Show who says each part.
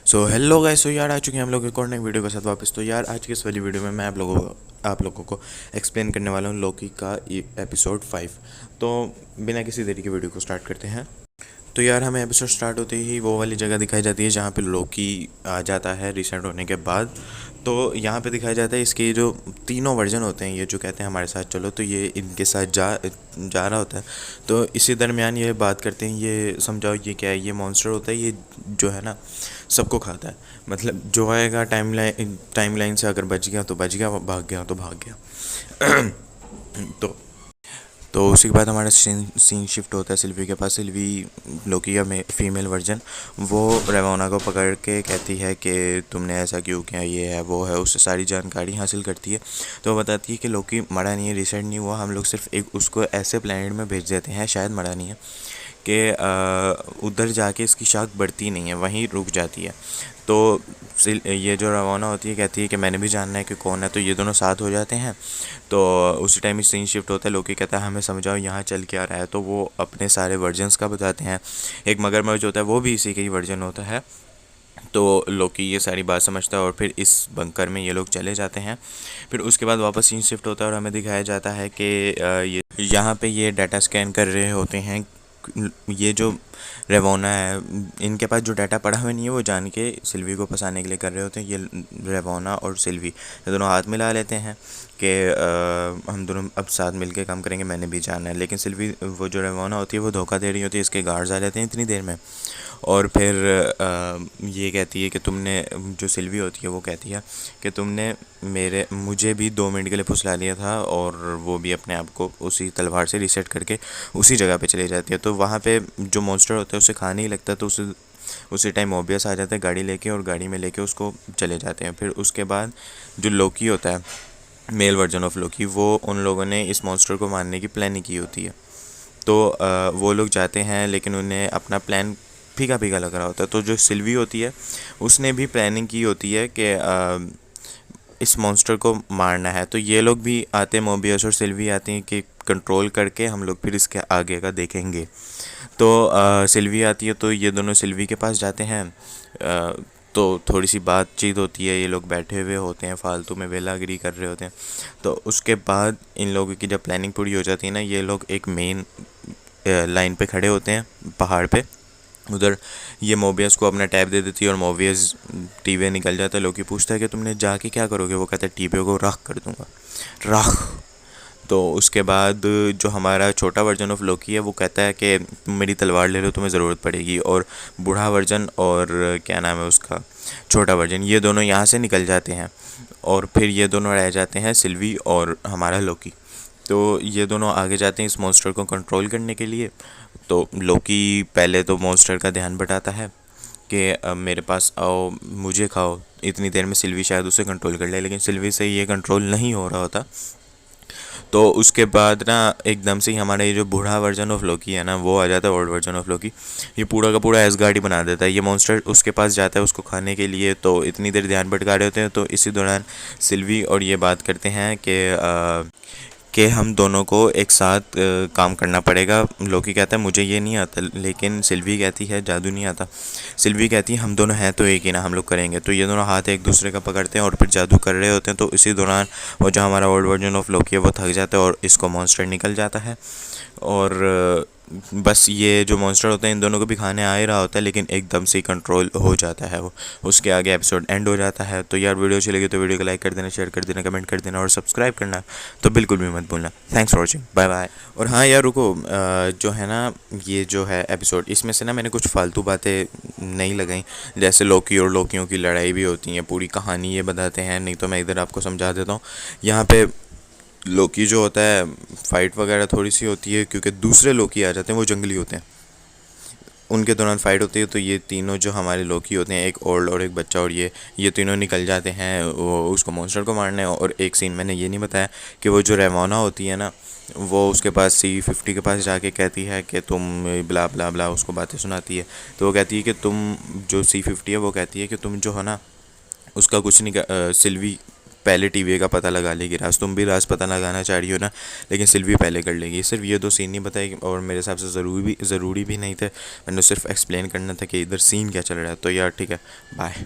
Speaker 1: So hello guys. सो यार आ चुके हैं हम लोग एक और नई वीडियो के साथ वापस। तो यार आज की इस वाली वीडियो में मैं आप लोगों को एक्सप्लेन करने वाला हूँ लोकी का एपिसोड 5। तो बिना किसी देरी के वीडियो को स्टार्ट करते हैं। तो यार हमें एपिसोड स्टार्ट होते ही वो वाली जगह दिखाई जाती है जहाँ पे लोकी आ जाता है रिसेंट होने के बाद। तो यहाँ पे दिखाया जाता है इसके जो तीनों वर्जन होते हैं, ये जो कहते हैं हमारे साथ चलो, तो ये इनके साथ जा रहा होता है। तो इसी दरमियान ये बात करते हैं, ये समझाओ ये क्या है। ये मॉन्स्टर होता है, ये जो है ना सबको खाता है। मतलब जो आएगा टाइम लाइन से अगर बच गया तो बच गया, भाग गया तो भाग गया। तो तो उसी के बाद हमारा सीन शिफ्ट होता है सिल्वी के पास। सिल्वी लोकी का फीमेल वर्जन, वो रेवोना को पकड़ के कहती है कि तुमने ऐसा क्यों किया, ये है वो है, उससे सारी जानकारी हासिल करती है। तो वो बताती है कि लोकी मरा नहीं है, रिसेट नहीं हुआ, हम लोग सिर्फ एक उसको ऐसे प्लेनेट में भेज देते हैं, शायद मरा नहीं है, कि उधर जाके इसकी शाख बढ़ती नहीं है, वहीं रुक जाती है। तो ये जो रवाना होती है कहती है कि मैंने भी जानना है कि कौन है। तो ये दोनों साथ हो जाते हैं। तो उसी टाइम सीन शिफ्ट होता है, लोकी कहता है हमें समझाओ यहाँ चल क्या रहा है। तो वो अपने सारे वर्जन्स का बताते हैं। एक मगरमच्छ होता है, वो भी इसी का ही वर्जन होता है। तो लोकी ये सारी बात समझता है और फिर इस बंकर में ये लोग चले जाते हैं। फिर उसके बाद वापस सीन शिफ्ट होता है और हमें दिखाया जाता है कि ये यहाँ पे ये डाटा स्कैन कर रहे होते हैं। ये जो रेवोना है, इनके पास जो डाटा पड़ा हुआ नहीं है वो जान के सिल्वी को फंसाने के लिए कर रहे होते हैं। ये रेवोना और सिल्वी ये दोनों हाथ मिला लेते हैं कि हम दोनों अब साथ मिलके काम करेंगे, मैंने भी जाना है। लेकिन सिल्वी, वो जो रेवोना होती है, वो धोखा दे रही होती है, इसके गार्ड्स आ जाते हैं इतनी देर में। और फिर ये कहती है कि तुमने, जो सिल्वी होती है वो कहती है कि तुमने मुझे भी 2 मिनट के लिए फुसला लिया था, और वो भी अपने आप को उसी तलवार से रीसेट करके उसी जगह पे चली जाती है। तो वहाँ पे जो मॉन्स्टर होता है उसे खा नहीं लगता, तो उसी टाइम मोबियस आ जाता है गाड़ी लेके, और गाड़ी में लेके उसको चले जाते हैं। फिर उसके बाद जो लोकी होता है, मेल वर्जन ऑफ लोकी, वो उन लोगों ने इस मॉन्स्टर को मारने की प्लानिंग की होती है। तो वो लोग जाते हैं, लेकिन उन्हें अपना प्लान फीका फीका लग रहा होता है। तो जो सिल्वी होती है उसने भी प्लानिंग की होती है कि इस मॉन्स्टर को मारना है। तो ये लोग भी आते हैं, मोबियस और सिल्वी आती हैं कि कंट्रोल करके हम लोग फिर इसके आगे का देखेंगे। तो सिल्वी आती है, तो ये दोनों सिल्वी के पास जाते हैं। तो थोड़ी सी बातचीत होती है, ये लोग बैठे हुए होते हैं फालतू में वेलागिरी कर रहे होते हैं। तो उसके बाद इन लोगों की जब प्लानिंग पूरी हो जाती है ना, ये लोग एक मेन लाइन पे खड़े होते हैं पहाड़ पे। उधर ये मोबियस को अपना टैब दे देती है और मोबियस टीवे निकल जाता है। लोकी पूछता है कि तुमने जाके क्या करोगे, वो कहता है टीवे को राख कर दूंगा, राख। तो उसके बाद जो हमारा छोटा वर्जन ऑफ लोकी है वो कहता है कि तुम मेरी तलवार ले लो, तुम्हें ज़रूरत पड़ेगी। और बूढ़ा वर्जन और क्या नाम है उसका, छोटा वर्जन, ये दोनों यहाँ से निकल जाते हैं। और फिर ये दोनों रह जाते हैं, सिल्वी और हमारा लोकी। तो ये दोनों आगे जाते हैं इस मॉन्स्टर को कंट्रोल करने के लिए। तो लोकी पहले तो मॉन्स्टर का ध्यान बटाता है कि अब मेरे पास आओ, मुझे खाओ। इतनी देर में सिल्वी शायद उसे कंट्रोल कर ले, लेकिन सिल्वी से ये कंट्रोल नहीं हो रहा होता। तो उसके बाद ना एकदम से ही हमारा ये जो बूढ़ा वर्जन ऑफ लोकी है ना, वो आ जाता है, ओल्ड वर्जन ऑफ लोकी। ये पूरा का पूरा एसगार्ड ही बना देता है। ये मॉन्स्टर उसके पास जाता है उसको खाने के लिए। तो इतनी देर ध्यान भटका रहे होते हैं। तो इसी दौरान सिल्वी और ये बात करते हैं कि हम दोनों को एक साथ काम करना पड़ेगा। लोकी कहता है मुझे ये नहीं आता, लेकिन सिल्वी कहती है जादू नहीं आता। सिल्वी कहती है हम दोनों हैं तो एक ही ना, हम लोग करेंगे। तो ये दोनों हाथ एक दूसरे का पकड़ते हैं और फिर जादू कर रहे होते हैं। तो इसी दौरान वो जो हमारा ओल्ड वर्जन ऑफ लोकी है वो थक जाता है और इसको मॉन्स्टर निकल जाता है। और बस ये जो मॉन्स्टर होते हैं इन दोनों को भी खाने आ ही रहा होता है, लेकिन एकदम से कंट्रोल हो जाता है वो। उसके आगे एपिसोड एंड हो जाता है। तो यार वीडियो अच्छी लगी तो वीडियो को लाइक कर देना, शेयर कर देना, कमेंट कर देना और सब्सक्राइब करना तो बिल्कुल भी मत भूलना। Thanks for watching, bye bye. और हाँ यार रुको, जो है ना ये जो है एपिसोड, इसमें से ना मैंने कुछ फालतू बातें नहीं लगाई। जैसे लोकी और लोकियों की लड़ाई भी होती है, पूरी कहानी ये बताते हैं, नहीं तो मैं इधर आपको समझा देता हूँ। यहाँ पे लोकी जो होता है, फाइट वगैरह थोड़ी सी होती है क्योंकि दूसरे लोकी आ जाते हैं, वो जंगली होते हैं, उनके दौरान फाइट होती है। तो ये तीनों जो हमारे लोकी होते हैं, एक ओल्ड और एक बच्चा, और ये तीनों निकल जाते हैं वो उसको मॉन्स्टर को मारने। और एक सीन मैंने ये नहीं बताया कि वो जो रेवोना होती है ना, वो उसके पास C50 के पास जाके कहती है कि तुम ब्ला ब्ला ब्ला, उसको बातें सुनाती है। तो वो कहती है कि तुम, जो C50 है वो कहती है कि तुम जो है ना उसका कुछ नहीं सिल्वी पहले टीवी का पता लगा लेगी राज, तुम भी राज पता लगाना चाह रही हो ना, लेकिन सिल्वी पहले कर लेगी। सिर्फ ये दो सीन नहीं बताए और मेरे हिसाब से ज़रूरी भी नहीं थे, मैंने सिर्फ एक्सप्लेन करना था कि इधर सीन क्या चल रहा है। तो यार ठीक है, बाय।